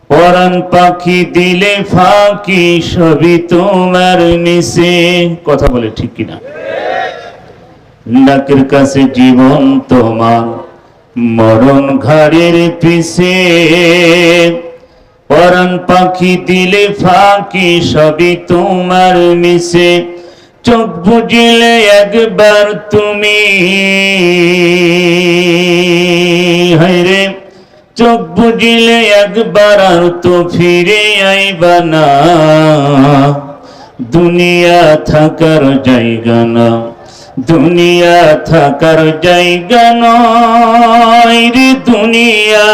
পরাণ পাখি দিলে ফাঁকি সবই তোমার নিচে। কথা বলে ঠিক কিনা? ডাকের কাছে জীবন তোমার, মরণ ঘাড়ের পিছে। পরাণ পাখি দিলে ফাঁকি সবই তোমার নিচে। চোখ বুঝিলে একবার তুমি, হায়রে চোখ বুঝিলে একবার আর তো ফিরে আইবা না। দুনিয়া থাকার জায়গা না, দুনিয়া থাকার জায়গা নয় রে দুনিয়া,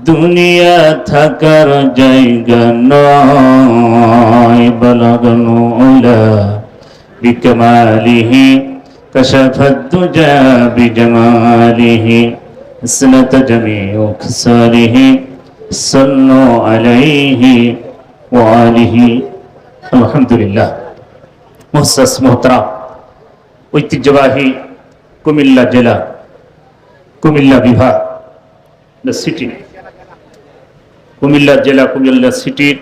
দুনিয়া থাকার জায়গা নয়। বালাগনু উলা বিকামালিহি কাশাফাদ দুজা বিজামালিহি سنة جميع خصاله صلوا عليه وآله। আলহামদুলিল্লাহ। মুহতারাম মোহতারাম, ঐতিহ্যবাহী কুমিল্লা জেলা, কুমিল্লা বিভাগ, দ্য সিটি, কুমিল্লা জেলা, কুমিল্লা সিটির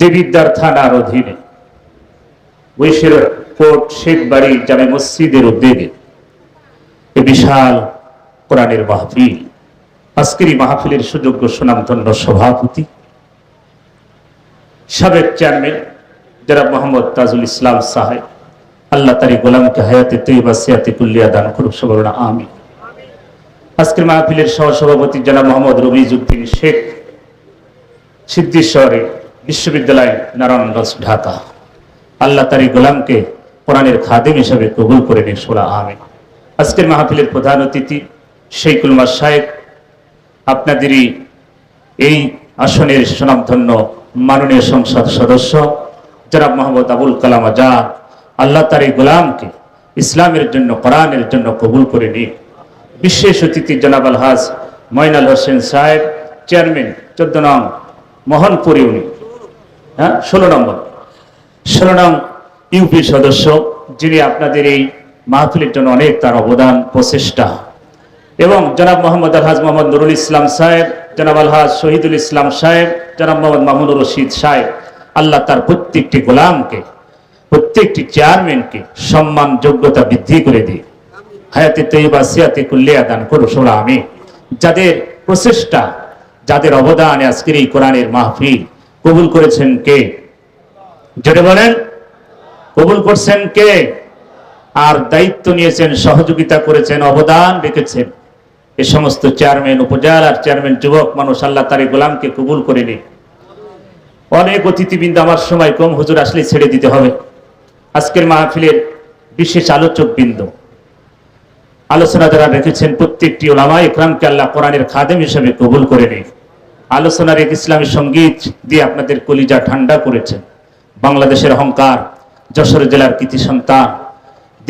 দেবিদ্বার থানার অধীনে ঐশের কোট শেখ বাড়ি জামে মসজিদের উদ্যোগে বিশাল কোরআনের মাহফিল। আজকের এই মাহফিলের সুযোগ্য সুনামধন্য সভাপতি, সাবেক চেয়ারম্যান জনাব মোহাম্মদ তাজুল ইসলাম সাহেব, আল্লাহ তার গোলামকে হায়াতে তৈয়বা সিয়াতে কুল্লিয়া দান করুক, সবার আমিন। আজকের মাহফিলের সহসভাপতি জনাব মোহাম্মদ রবিজউদ্দিন শেখ, সিদ্দিশ্বরী বিশ্ববিদ্যালয়, নারায়ণগঞ্জ, ঢাকা, আল্লাহ তার গোলামকে কোরআনের খাদেম হিসেবে কবুল করে নিন, সবার আমিন। আজকের মাহফিলের প্রধান অতিথি শেখুল মাশায়েখ, আপনাদেরই এই আসনের সুনামধন্য মাননীয় সংসদ সদস্য জনাব মোহাম্মদ আবুল কালাম আজাদ, আল্লাহ তার এই গোলামকে ইসলামের জন্য, কোরআনের জন্য কবুল করে নিন। বিশেষ অতিথি জনাব আলহাজ মঈনুল হোসেন সাহেব, চেয়ারম্যান 14 নং মোহনপুর ইউনিট, 16 নং ইউপি সদস্য, যিনি আপনাদের এই মাহফিলের জন্য অনেক তার অবদান, প্রচেষ্টা। এবং জনাব মোহাম্মদ আলহাজ মোহাম্মদ নুরুল ইসলাম সাহেব, জনাব আলহাজ শহীদুল ইসলাম সাহেব, জনাব মোহাম্মদ মামুনুর রশিদ সাহেব, আল্লাহ তার প্রত্যেকটি গোলামকে, প্রত্যেকটি চেয়ারম্যানকে সম্মান যোগ্যতা বৃদ্ধি করে দিয়ে হায়াতে তৈয়বা সিয়াতে কুল্লিয়া দান করুন, সবার আমিন। যাদের প্রচেষ্টা, যাদের অবদানে আজকের এই কোরআনের মাহফিল কবুল করেছেন কে? জোরে বলেন, কবুল করছেন কে? আর দায়িত্ব নিয়েছেন, সহযোগিতা করেছেন, অবদান রেখেছেন এ সমস্ত চেয়ারম্যান, উপজেলার চেয়ারম্যান, যুবক মানুষ, আল্লাহ তার গোলামকে কবুল করে নিন। অনেক অতিথিবৃন্দ, আমার সময় কম, হুজুর আসলে ছেড়ে দিতে হবে। আজকের মাহফিলের বিশেষ আলোচক বৃন্দ, আলোচনা যারা রেখেছেন, প্রত্যেকটি উলামা ইকরামকে আল্লাহ কোরআনের খাদেম হিসেবে কবুল করে নিন। আলোচনার এক ইসলামী সঙ্গীত দিয়ে আপনাদের কলিজা ঠান্ডা করেছেন। বাংলাদেশের অহংকার, যশোর জেলার কৃতি সন্তান,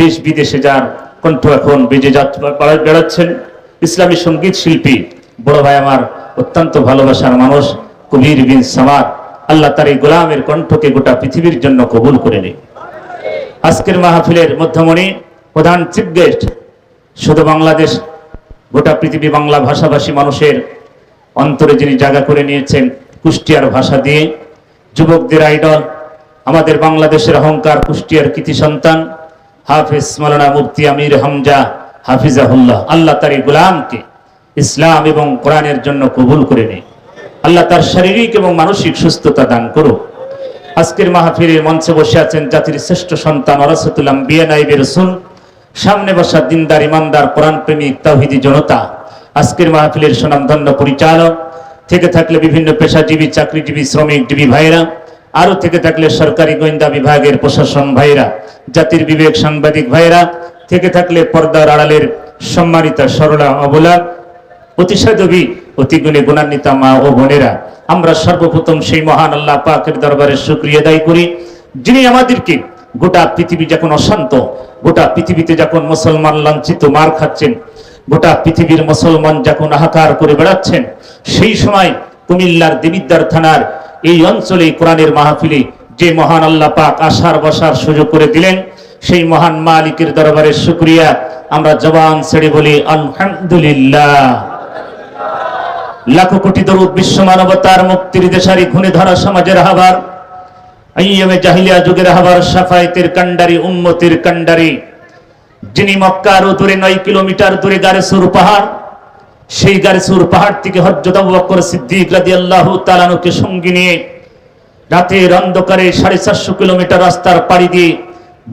দেশ বিদেশে যার কণ্ঠ এখন বেজে বেড়াচ্ছেন, ইসলামী সঙ্গীত শিল্পী বড় ভাই আমার, অত্যন্ত ভালোবাসার মানুষ, কবির বিন সামাদ, আল্লাহ তার এই গোলামের কণ্ঠকে গোটা পৃথিবীর জন্য কবুল করে নিন। আজকের মাহফিলের মধ্যমণি, প্রধান চিফ গেস্ট, শুধু বাংলাদেশ, গোটা পৃথিবী বাংলা ভাষাভাষী মানুষের অন্তরে যিনি জায়গা করে নিয়েছেন কুষ্টিয়ার ভাষা দিয়ে, যুবকদের আইডল, আমাদের বাংলাদেশের অহংকার, কুষ্টিয়ার কৃতি সন্তান হাফেজ মাওলানা মুফতি আমির হামজা হাফিজাহুল্লাহ, আল্লাহ তার এই গোলামকে ইসলাম এবং কোরআনের জন্য কবুল করে নিন। আল্লাহ তার শারীরিক এবং মানসিক সুস্থতা দান করুক। আজকের মাহফিলের মঞ্চে বসে আছেন জাতির শ্রেষ্ঠ সন্তান ওয়ারাসাতুল আম্বিয়া নাইবে রাসূল, সামনে বসা দিনদার, ইমানদার, কোরআন প্রেমিক, তাওহীদি জনতা। আজকের মাহফিলের সুনামধন্য পরিচালক, থেকে থাকলে বিভিন্ন পেশাজীবী, চাকরিজীবী, শ্রমিকজীবী ভাইরা, আরো থেকে থাকলে সরকারি গোয়েন্দা বিভাগের প্রশাসন ভাইরা, জাতির বিবেক সাংবাদিক ভাইরা, থেকে থাকলে পর্দার আড়ালের সম্মানিতা সরলা অবলা, অতিশাদবী, অতিগুণী গুণান্বিতা মা ও বোনেরা, আমরা সর্বপ্রথম সেই মহান আল্লাহ পাকের দরবারে শুকরিয়া আদায় করি, যিনি আমাদেরকে গোটা পৃথিবী যখন অশান্ত, গোটা পৃথিবীতে যখন মুসলমান লাঞ্ছিত, মার খাচ্ছেন, গোটা পৃথিবীর মুসলমান যখন হাহাকার করে বেড়াচ্ছেন, সেই সময় কুমিল্লার দেবিদ্বার থানার এই অঞ্চলে কোরআনের মাহফিলে যে মহান আল্লাহ পাক আসার বসার সুযোগ করে দিলেন, সেই মহান মালিকের দরবারে শুকরিয়া আমরা জবান ছেড়ে বলি আলহামদুলিল্লাহ। লাখো কোটি দরুদ বিশ্ব মানবতার মুক্তির দেশারি ঘুণে ধরা সমাজের হাবার আইয়ামে জাহিলিয়া যুগের হাবার শাফায়েতের কান্ডারি উম্মতের কান্ডারি যিনি মক্কার দূরে 9 কিলোমিটার দূরে গারেসুর পাহাড়, সেই গারেসুর পাহাড় থেকে হযরত আবু বকর সিদ্দিক রাদিয়াল্লাহু তাআলা আনহুকে সঙ্গী নিয়ে রাতের অন্ধকারে 450 কিলোমিটার রাস্তার পাড়ি দিয়ে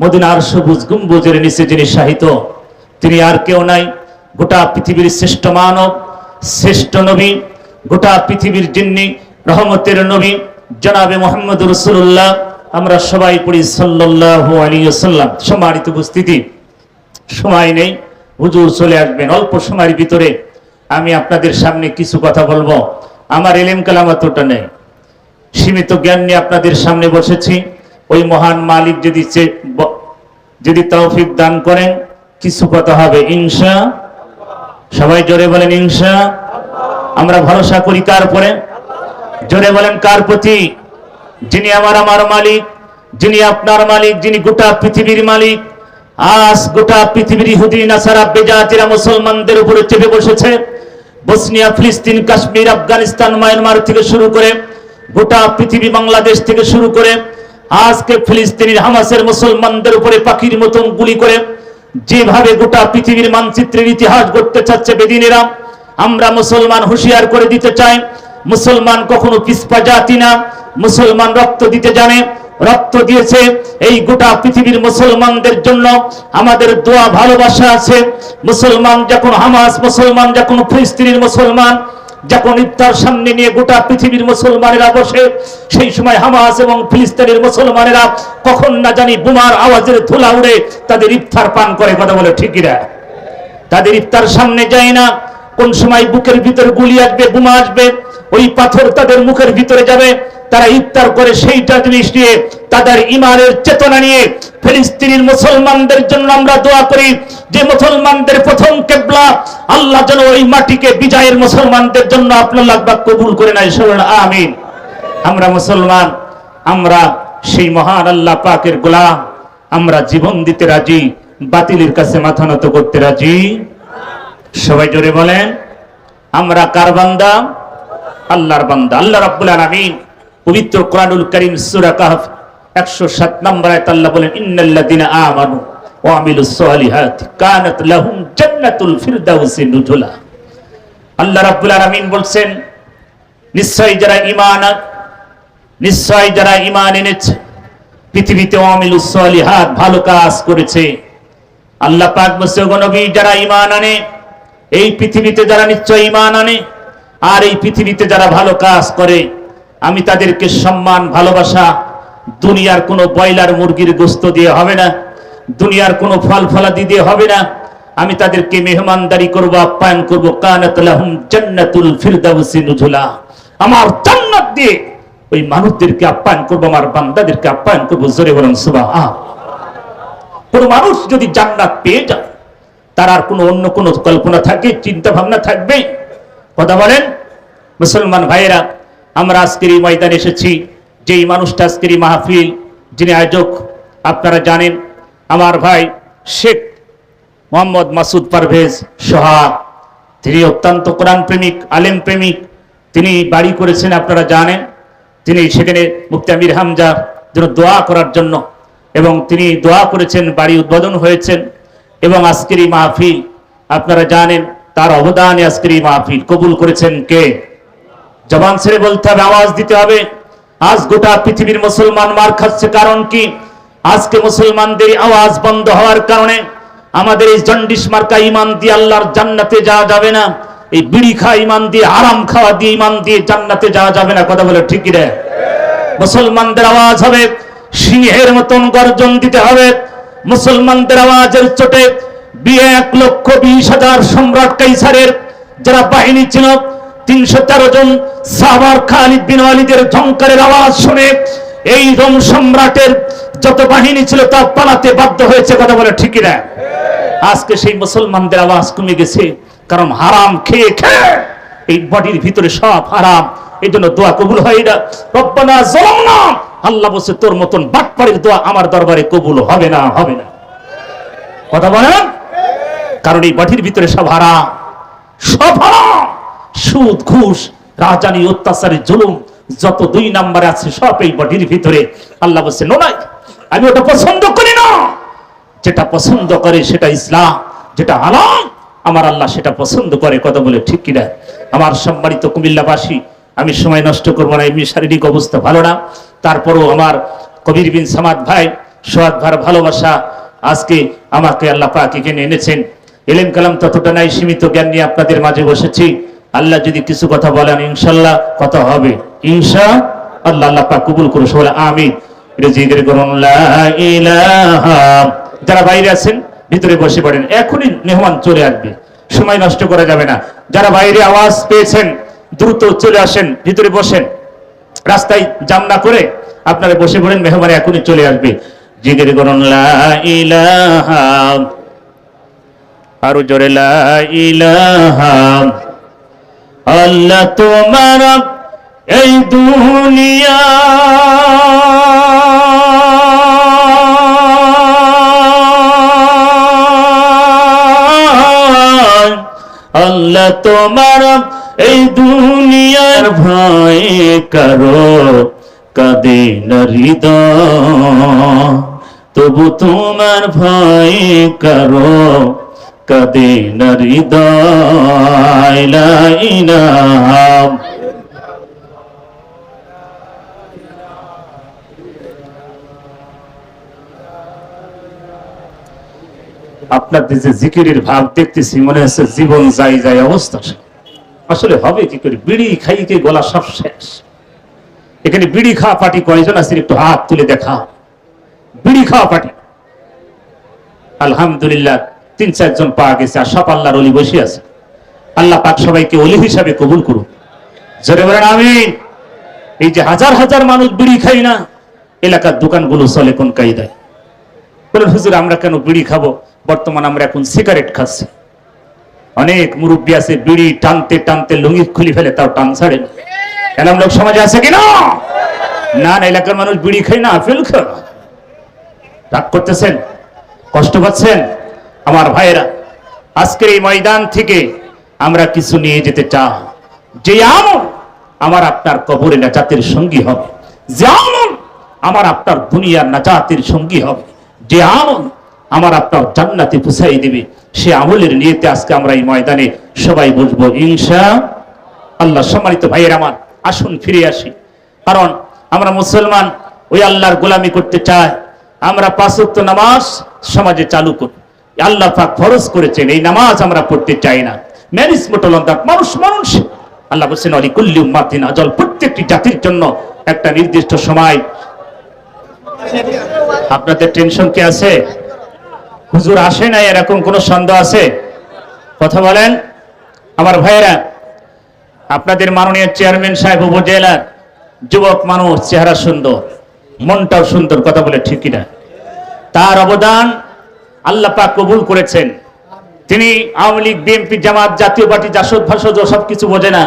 মদিনার সবুজ গম্বুজের নিচে যিনি শায়িত, তিনি আর কেউ নাই, গোটা পৃথিবীর শ্রেষ্ঠ মানব, শ্রেষ্ঠ নবী, গোটা পৃথিবীর যিনি রহমতের নবী জনাবে মুহাম্মদ রাসূলুল্লাহ। আমরা সবাই পড়ি সাল্লাল্লাহু আলাইহি ওয়াসাল্লাম। সম্মানিত উপস্থিতি, সময় নেই, হুজুর চলে আসবেন অল্প সময়ের ভিতরে। আমি আপনাদের সামনে কিছু কথা বলবো। আমার ইলম কালাম অতটা নেই, সীমিত জ্ঞান নিয়ে আপনাদের সামনে বসেছি। ওই মহান মালিক যদি তৌফিক দান করেন কিছু কথা হবে ইনশাআল্লাহ। সবাই জোরে বলেন ইনশাআল্লাহ। আমরা ভরসা করি কার উপরে? জোরে বলেন কার প্রতি? যিনি আমার মালিক, যিনি আপনার মালিক, যিনি গোটা পৃথিবীর মালিক। আজ গোটা পৃথিবীর ইহুদি নাসারা বেজাতিরা মুসলমানদের উপরে চেপে বসেছে। বসনিয়া, ফিলিস্তিন, কাশ্মীর, আফগানিস্তান, মায়ানমার থেকে শুরু করে গোটা পৃথিবী, বাংলাদেশ থেকে শুরু করে আজকে ফিলিস্তিনের হামাসের মুসলমানদের উপরে পাখির মতন গুলি করে যেভাবে গোটা পৃথিবীর মানচিত্রের ইতিহাস গড়তে চাচ্ছে বেদিনেরা, আমরা মুসলমান হুঁশিয়ার করে দিতে চাই, মুসলমান কখনো পিছপা জাতি না। মুসলমান রক্ত দিতে জানে, রক্ত দিয়েছে এই গোটা পৃথিবীর মুসলমানদের জন্য। আমাদের দোয়া ভালোবাসা আছে। মুসলমান যখন হামাস, মুসলমান যখন ফিলিস্তিনের মুসলমান যখন ইফতার সামনে নিয়ে গোটা পৃথিবীর মুসলমানেরা বসে, সেই সময় হামাস এবং ফিলিস্তিনের মুসলমানেরা কখন না জানি বোমার আওয়াজের ধুলা উড়ে তাদের ইফতার পান করে। কথা বলে ঠিকিরা? তাদের ইফতার সামনে যায় না। কোন সময় বুকের ভিতরে গুলি আসবে, বোমা আসবে, ওই পাথর তাদের মুখের ভিতরে যাবে, তারা ইফতার করে সেইটা জিনিস নিয়ে, তাদের ইমানের চেতনা নিয়ে। ফিলিস্তিনের মুসলমানদের জন্য আমরা দোয়া করি যে মুসলমানদের প্রথম কিবলা আল্লাহ যেন ওই মাটিকে বিজয়ের মুসলমানদের জন্য আপনার লাগবা কবুল করে নেয়। আমিন। আমরা মুসলমান, আমরা সেই মহান আল্লাহ পাকের গোলাম। আমরা জীবন দিতে রাজি, বাতিলের কাছে মাথা নত করতে রাজি। সবাই জোরে বলেন আমরা কার বান্দা? আল্লাহর বান্দা। আল্লাহ রাব্বুল আলামিন পবিত্র কোরআনুল কারীম সূরা কাহফ 107 নম্বর আয়াতে আল্লাহ বলেন ইন্নাল্লাযিনা আমানু ওয়া আমিলুস সালিহাতি কানাত লাহুম জান্নাতুল ফিরদাউসি নুজুলা। আল্লাহ রাব্বুল আলামিন বলছেন নিশ্চয়ই যারা ঈমান এনেছে, পৃথিবীতে ওয়া আমিলুস সালিহাত ভালো কাজ করেছে। আল্লাহ পাক বলছে গো নবী, যারা ঈমান আনে এই পৃথিবীতে, যারা নিশ্চয় ঈমান আনে আর এই পৃথিবীতে যারা ভালো কাজ করে, আমি তাদেরকে সম্মান, ভালোবাসা দুনিয়ার কোনো ব্রয়লার মুরগির গোশত দিয়ে হবে না, দুনিয়ার কোনো ফল ফলাদি দিয়ে হবে না। আমি তাদেরকে মেহমানদারি করব, আপ্যায়ন করব। কানাত লাহুম জান্নাতুল ফিরদাউসি নুজুলা। আমার জান্নাত দিয়ে ওই মানুষদেরকে আপ্যায়ন করব, আমার বান্দাদেরকে আপ্যায়ন করব। জোরে বলুন সুবহান। কোন মানুষ যদি জান্নাত পেয়ে যায়, তার আর কোনো অন্য কোনো কল্পনা থাকে, চিন্তা ভাবনা থাকবে? কথা বলেন মুসলমান ভাইয়েরা। আমরা আজকের এই ময়দানে এসেছি, যেই মানুষটা আজকের এই মাহফিল, যিনি আয়োজক আপনারা জানেন, আমার ভাই শেখ মোহাম্মদ মাসুদ পারভেজ সোহাগ। তিনি অত্যন্ত কোরআন প্রেমিক, আলেম প্রেমিক। তিনি বাড়ি করেছেন আপনারা জানেন। তিনি সেখানে মুফতি আমির হামজার জন্য দোয়া করার জন্য, এবং তিনি দোয়া করেছেন, বাড়ি উদ্বোধন হয়েছেন। এবং আজকের এই মাহফিল আপনারা জানেন, তার অবদানে আজকের এই মাহফিল কবুল করেছেন কে? জবান ছেড়ে বলতে হবে, আওয়াজ দিতে হবে। আজ গোটা পৃথিবীর মুসলমান মার খাচ্ছে, কারণ কি? আজকে মুসলমানদের আওয়াজ বন্ধ হওয়ার কারণে আমাদের এই জন্ডিস মার্কা ঈমান দিয়ে আল্লাহর জান্নাতে যাওয়া যাবে না। এই বিড়ি খাওয়া ঈমান দিয়ে, আরাম খাওয়া দিয়ে ঈমান দিয়ে জান্নাতে যাওয়া যাবে না। কথা বলে ঠিক কি রে? মুসলমানদের আওয়াজ হবে, সিংহের মতন গর্জন দিতে হবে। মুসলমানদের আওয়াজের চোটে 1,20,000 সম্রাট কাইসারের যারা বাহিনী ছিল, 313 জন সাহাবার খালিদ বিন ওয়ালিদের ঝংকারের আওয়াজ শুনে এই রোম সম্রাটের যত বাহিনী ছিল তা পালাতে বাধ্য হয়েছে। কথা বলে ঠিক না? আজকে সেই মুসলমানদের আওয়াজ কমে গেছে, কারণ হারাম খেয়ে খেয়ে এই বডির ভিতরে সব হারাম। এই জন্য দোয়া কবুল হয় না। রব্বানা যালামনা, আল্লাহ বলছে তোর মতন বাটপাড়ির দোয়া আমার দরবারে কবুল হবে না, হবে না। কথা বলেন। কারণ এই বাটির ভিতরে সব হারাম, সব হারাম। সুদ, ঘুষ, রাজধানী, অত্যাচারী, জুলুম যত 2 নম্বরে আছে সব এই বাটির ভিতরে। আল্লাহ বলছে নাই, আমি ওটা পছন্দ করি না। যেটা পছন্দ করে সেটা ইসলাম, যেটা হারাম আমার আল্লাহ সেটা পছন্দ করে। কথা বলে ঠিক কিনা? আমার সম্মানিত কুমিল্লাবাসী, আমি সময় নষ্ট করবো না, এমনি শারীরিক অবস্থা ভালো না। তারপরও আমার কবির বিন সামাদ ভাই, সোহাগ ভাইয়ের ভালোবাসা, আজকে আমাকে আল্লাহ পাক এখানে এনেছেন। এলেম কালাম ততটা নাই, সীমিত জ্ঞান নিয়ে আপনাদের মাঝে বসেছি। আল্লাহ যদি কিছু কথা বলেন ইনশাল্লাহ কথা হবে, ইনশাআল্লাহ। আল্লাহ পাক কবুল করুন, সবাই আমিন। এটা জিকির করুন লা ইলাহা। যারা বাইরে আছেন ভিতরে বসে পড়েন, এখনই মেহমান চলে আসবে, সময় নষ্ট করা যাবে না। যারা বাইরে আওয়াজ পেয়েছেন দ্রুত চলে আসেন, ভিতরে বসেন, রাস্তায় জাম না করে আপনারা বসে পড়েন, মেহমান এখনই চলে আসবে। জিকির করুন লা ইলাহা, আরো জোরে লা ইলাহা। আল্লাহ তোমার এই দুনিয়া আল্লাহ তোমার এই দুনিয়ার ভয় কারো কাঁদে না হৃদয়, তবু তোমার ভয় কারো কাঁদে না হৃদয়। লা ইলাহা। আপনাদের যে জিকিরের ভাব দেখতেছি, মনে হচ্ছে জীবন যাই যাই অবস্থা। আসলে হবে কি করে? বিড়ি খাইকে গলা সব শেষ। এখানে বিড়ি খাওয়া পার্টি কয়জন আছে? একটু হাত তুলে দেখা। বিড়ি খাওয়া পার্টি আলহামদুলিল্লাহ 3-4 জন পাওয়া গেছে, আর সব আল্লাহর ওলি বসে আছে। আল্লাহ পাক সবাইকে ওলি হিসাবে কবুল করুন, জোরে বলেন আমিন। এই যে হাজার হাজার মানুষ বিড়ি খাই না, এলাকার দোকানগুলো চলে কোন কায়দায়? বলেন হুজুর আমরা কেন বিড়ি খাবো? বর্তমান আমরা এখন সিগারেট খাচ্ছি। অনেক মুরব্বী আছে বিড়ি টানতে টানতে লুঙ্গি খুলি ফেলে, তাও টান ছাড়ে না। এরকম লোক সমাজে আছে কিনা? না না, এলাকার মানুষ বিড়ি খায় না, আপেল খায়। রাগ করতেছেন, কষ্ট পাচ্ছেন আমার ভাইয়েরা। আজকের এই ময়দান থেকে আমরা কিছু নিয়ে যেতে চাই, যে আমল আমার আপনার কবরে নাজাতের সঙ্গী হবে, যে আমল আমার আপনার দুনিয়ার নাজাতের সঙ্গী হবে, যে আমল আমার আপনার জান্নাতে পৌঁছাই দিবে, সে আমলের নিয়তে আজকে আমরা এই ময়দানে সবাই বসবো ইনশাআল্লাহ। সম্মানিত ভাইয়ের আমার, আসুন ফিরে আসি। কারণ আমরা মুসলমান, ওই আল্লাহর গোলামি করতে চাই। আমরা 5 ওয়াক্ত নামাজ সমাজে চালু করি, আল্লাহ পাক ফরজ করেছেন, এই নামাজ আমরা পড়তে চাই না। ম্যারিজ মোটলন্দাক মানুষ মানুষ, আল্লাহ বলছেন অলিকুল্লি উম্মাতিন আজাল, প্রত্যেকটি জাতির জন্য একটা নির্দিষ্ট সময়। আপনাদের টেনশন কি আছে? হুজুর আসে না, এরকম কোন সন্দেহ আছে? কথা বলেন আমার ভাইয়েরা। আপনাদের মাননীয় চেয়ারম্যান সাহেব উপজেলার যুবক মানুষ, চেহারা সুন্দর, মনটাও সুন্দর, কথা বলে ঠিক কিনা? তার অবদান আল্লাহ পাক কবুল করেছেন। তিনি আওয়ামী লীগ, বিএনপি, জামাত, জাতীয় পার্টি, জাসদ ভাসদ সব কিছু বোঝে না।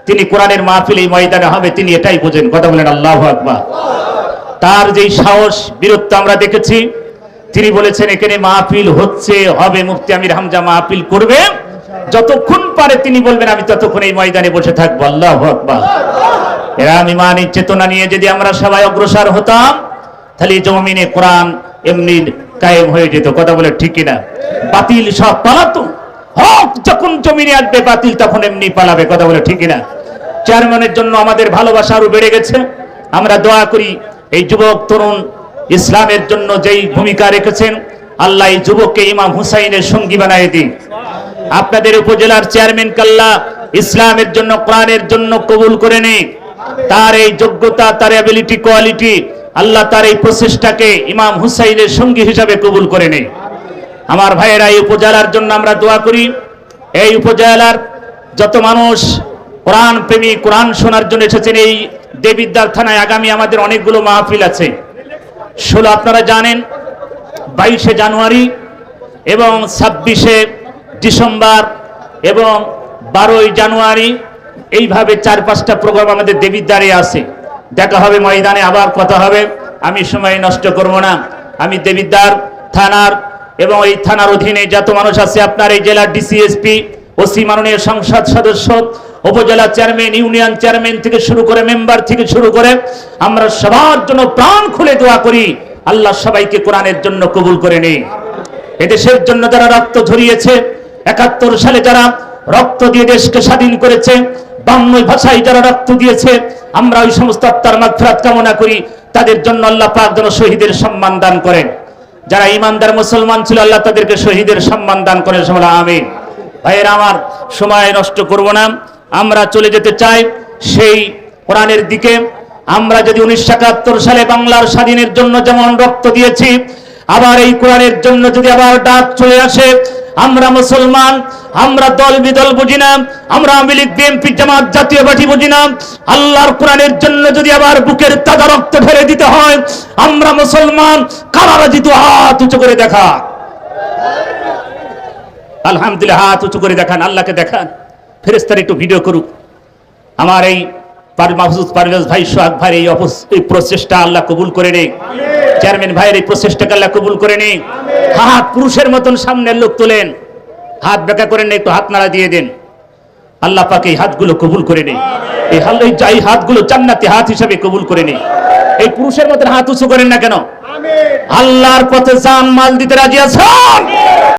তিনি কোরআনের মাহফিল এই ময়দানে হবে, তিনি এটাই বোঝেন। কথা বলেন আল্লাহু আকবার। তার যেই সাহস, বীরত্ব আমরা দেখেছি। তিনি বলেছেন এখানে মাহফিল হচ্ছে, হবে, মুফতি আমির হামজা মাহফিল করবে, যতক্ষণ পারে তিনি বলবেন আমি ততক্ষণ এই ময়দানে বসে থাকবো। আল্লাহু আকবার। এরা ইমানের চেতনা নিয়ে যদি আমরা সবাই অগ্রসর হতাম, তাহলে জমিনে কোরআন এমনি কায়েম হয়ে যেত। কথা বলে ঠিক কিনা? বাতিল সব পালাতো, হক যখন জমিনে আসবে বাতিল তখন এমনি পালাবে। কথা বলে ঠিক কিনা? চেয়ারম্যানের জন্য আমাদের ভালোবাসা আরো বেড়ে গেছে। আমরা দোয়া করি এই যুবক তরুণ ইসলামের জন্য যেই ভূমিকা রেখেছেন, আল্লাহ এই যুবককে ইমাম হুসাইনের সঙ্গী বানায় দিন। আপনাদের উপজেলার চেয়ারম্যান কাল্লা ইসলামের জন্য, কোরআনের জন্য কবুল করে নিন। তার এই যোগ্যতা, তার অ্যাবিলিটি, কোয়ালিটি, আল্লাহ তার এই প্রচেষ্টাকে ইমাম হুসাইনের সঙ্গী হিসাবে কবুল করে নিন। আমার ভাইয়েরা, এই উপজেলার জন্য আমরা দোয়া করি। এই উপজেলার যত মানুষ কোরআন প্রেমী, কোরআন শোনার জন্য এসেছেন, এই দেবিদ্বার থানায় আগামী আমাদের অনেকগুলো মাহফিল আছে। 16 আপনারা জানেন, 22শে জানুয়ারি এবং 26শে ডিসেম্বর এবং 12ই জানুয়ারি, এইভাবে 4-5টা প্রোগ্রাম আমাদের দেবিদ্বারে আছে। দেখা হবে ময়দানে, আবার কথা হবে। আমি সময় নষ্ট করব না। আমি দেবিদ্বার থানার এবং এই থানার অধীনে যত মানুষ আছে, আপনার এই জেলার ডিসিএসপি, ওসি, মাননীয় সংসদ সদস্য, উপজেলা চেয়ারম্যান, ইউনিয়ন চেয়ারম্যান থেকে শুরু করে মেম্বার থেকে শুরু করে আমরা সবার জন্য প্রাণ খুলে দোয়া করি, আল্লাহ সবাইকে কোরআনের জন্য কবুল করে নেই। এদেশের জন্য যারা রক্ত ঝরিয়েছে, ৭১ সালে যারা রক্ত দিয়ে দেশকে স্বাধীন করেছে, ৫২ ভাষায় যারা রক্ত দিয়েছে, আমরা ওই সমস্ত আত্মার মাগফিরাত কামনা করি। তাদের জন্য আল্লাহ পাক যেন শহীদের সম্মান দান করেন। যারা ইমানদার মুসলমান ছিল, আল্লাহ তাদেরকে শহীদের সম্মান দান করেন, সবাই আমিন। ভাইয়েরা আমার, সময় নষ্ট করব না, আমরা চলে যেতে চাই সেই কোরআনের দিকে। আমরা যদি ১৯৭১ সালে বাংলার স্বাধীনের জন্য যেমন রক্ত দিয়েছি, আবার এই কোরআনের জন্য যদি আবার ডাক চলে আসে, আমরা মুসলমান, আমরা দল বিদল বুঝি না, আমরা আওয়ামী লীগ, বিএনপি, জামাত, জাতীয় পার্টি বুঝি না। আল্লাহর কোরআনের জন্য যদি আবার বুকের তাজা রক্ত ঢেলে দিতে হয়, আমরা মুসলমান। কারা রাজি? তো হাত উঁচু করে দেখা। আলহামদুলিল্লাহ, হাত উঁচু করে দেখান, আল্লাহকে দেখান। ফেরেশতারা একটু ভিডিও করুক। আমার এই মাহফুজ পারভেজ ভাই, সোহাগ ভাই এই প্রচেষ্টা আল্লাহ কবুল করে নেই। চেয়ারম্যান ভাইয়ের এই প্রচেষ্টাকে আল্লাহ কবুল করে নেই। হাত পুরুষের মতন সামনের লোক তোলেন, হাত বেঁকা করেন, একটু হাত নাড়া দিয়ে দেন। আল্লাহ পাক এই হাতগুলো কবুল করে নেই। এই হাতগুলো জান্নাতি হাত হিসাবে কবুল করে নেই। এই পুরুষের মতন হাত উঁচু করেন না কেন? আল্লাহর পথে জান মাল দিতে রাজি আছেন?